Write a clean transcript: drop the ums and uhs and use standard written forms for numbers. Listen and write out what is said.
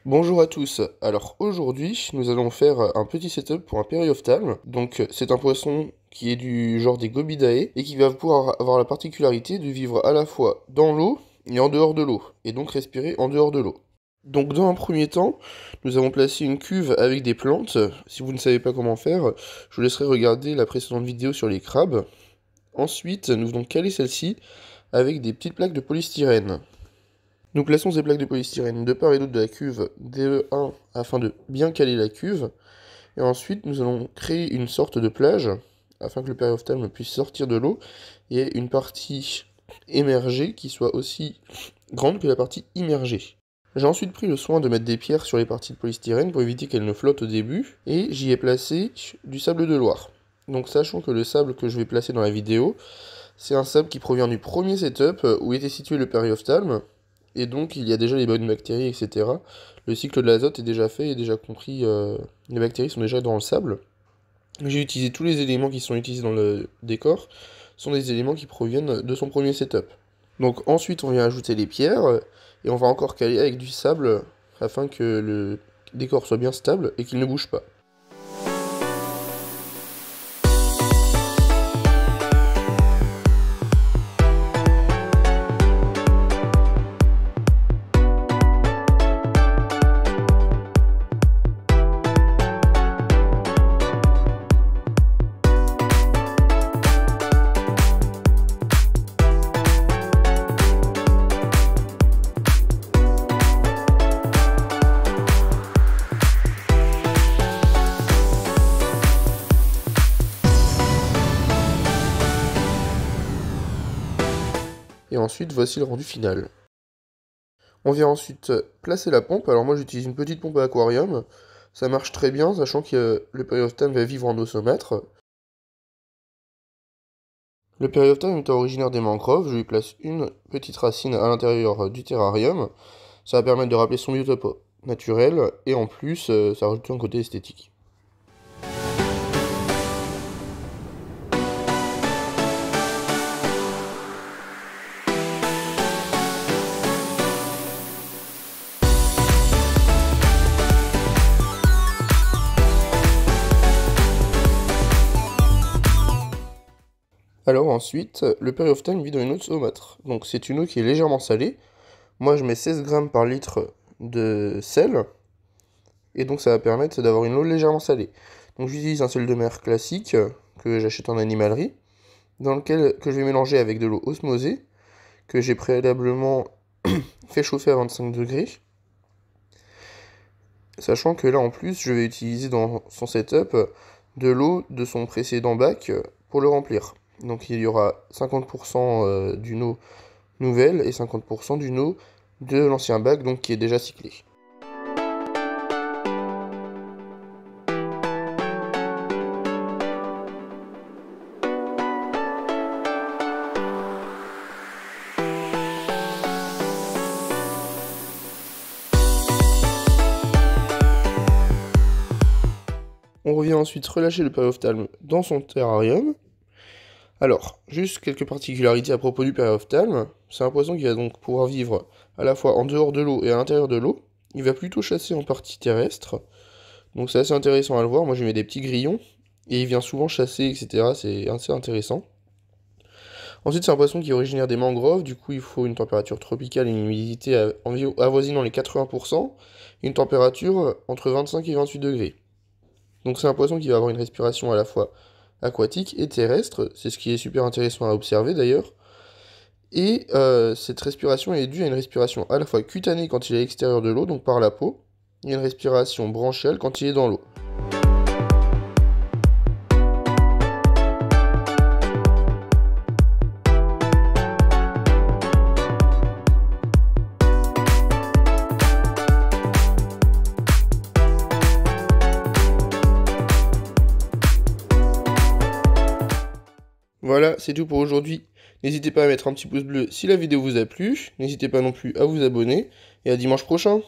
Bonjour à tous, alors aujourd'hui nous allons faire un petit setup pour un périophthalme. Donc c'est un poisson qui est du genre des Gobiidae et qui va pouvoir avoir la particularité de vivre à la fois dans l'eau et en dehors de l'eau, et donc respirer en dehors de l'eau. Donc dans un premier temps, nous avons placé une cuve avec des plantes. Si vous ne savez pas comment faire, je vous laisserai regarder la précédente vidéo sur les crabes. Ensuite, nous venons caler celle-ci avec des petites plaques de polystyrène. Nous plaçons ces plaques de polystyrène de part et d'autre de la cuve DE1 afin de bien caler la cuve. Et ensuite, nous allons créer une sorte de plage afin que le périophthalme puisse sortir de l'eau et une partie émergée qui soit aussi grande que la partie immergée. J'ai ensuite pris le soin de mettre des pierres sur les parties de polystyrène pour éviter qu'elles ne flottent au début, et j'y ai placé du sable de Loire. Donc sachant que le sable que je vais placer dans la vidéo, c'est un sable qui provient du premier setup où était situé le périophthalme, et donc il y a déjà les bonnes bactéries, etc. Le cycle de l'azote est déjà fait et déjà compris, les bactéries sont déjà dans le sable. J'ai utilisé tous les éléments qui sont utilisés dans le décor, sont des éléments qui proviennent de son premier setup. Donc ensuite on vient ajouter les pierres, et on va encore caler avec du sable, afin que le décor soit bien stable et qu'il ne bouge pas. Et ensuite, voici le rendu final. On vient ensuite placer la pompe. Alors moi j'utilise une petite pompe à aquarium. Ça marche très bien, sachant que le périophthalme va vivre en osomètre. Le périophthalme est originaire des mangroves. Je lui place une petite racine à l'intérieur du terrarium. Ça va permettre de rappeler son biotope naturel, et en plus, ça rajoute un côté esthétique. Alors ensuite, le périophthalme vit dans une eau de saumâtre. Donc c'est une eau qui est légèrement salée. Moi je mets 16 grammes par litre de sel. Et donc ça va permettre d'avoir une eau légèrement salée. Donc j'utilise un sel de mer classique que j'achète en animalerie, que je vais mélanger avec de l'eau osmosée, que j'ai préalablement fait chauffer à 25 degrés. Sachant que là en plus je vais utiliser dans son setup de l'eau de son précédent bac pour le remplir. Donc il y aura 50% d'une eau nouvelle et 50% d'une eau de l'ancien bac, donc qui est déjà cyclé. On revient ensuite relâcher le périophthalme dans son terrarium. Alors, juste quelques particularités à propos du périophthalme. C'est un poisson qui va donc pouvoir vivre à la fois en dehors de l'eau et à l'intérieur de l'eau. Il va plutôt chasser en partie terrestre. Donc c'est assez intéressant à le voir. Moi, je mets des petits grillons et il vient souvent chasser, etc. C'est assez intéressant. Ensuite, c'est un poisson qui est originaire des mangroves. Du coup, il faut une température tropicale et une humidité avoisinant les 80%. Et une température entre 25 et 28 degrés. Donc c'est un poisson qui va avoir une respiration à la fois aquatique et terrestre, c'est ce qui est super intéressant à observer d'ailleurs. Et cette respiration est due à une respiration à la fois cutanée quand il est à l'extérieur de l'eau, donc par la peau, et une respiration branchiale quand il est dans l'eau. Voilà, c'est tout pour aujourd'hui. N'hésitez pas à mettre un petit pouce bleu si la vidéo vous a plu. N'hésitez pas non plus à vous abonner. Et à dimanche prochain.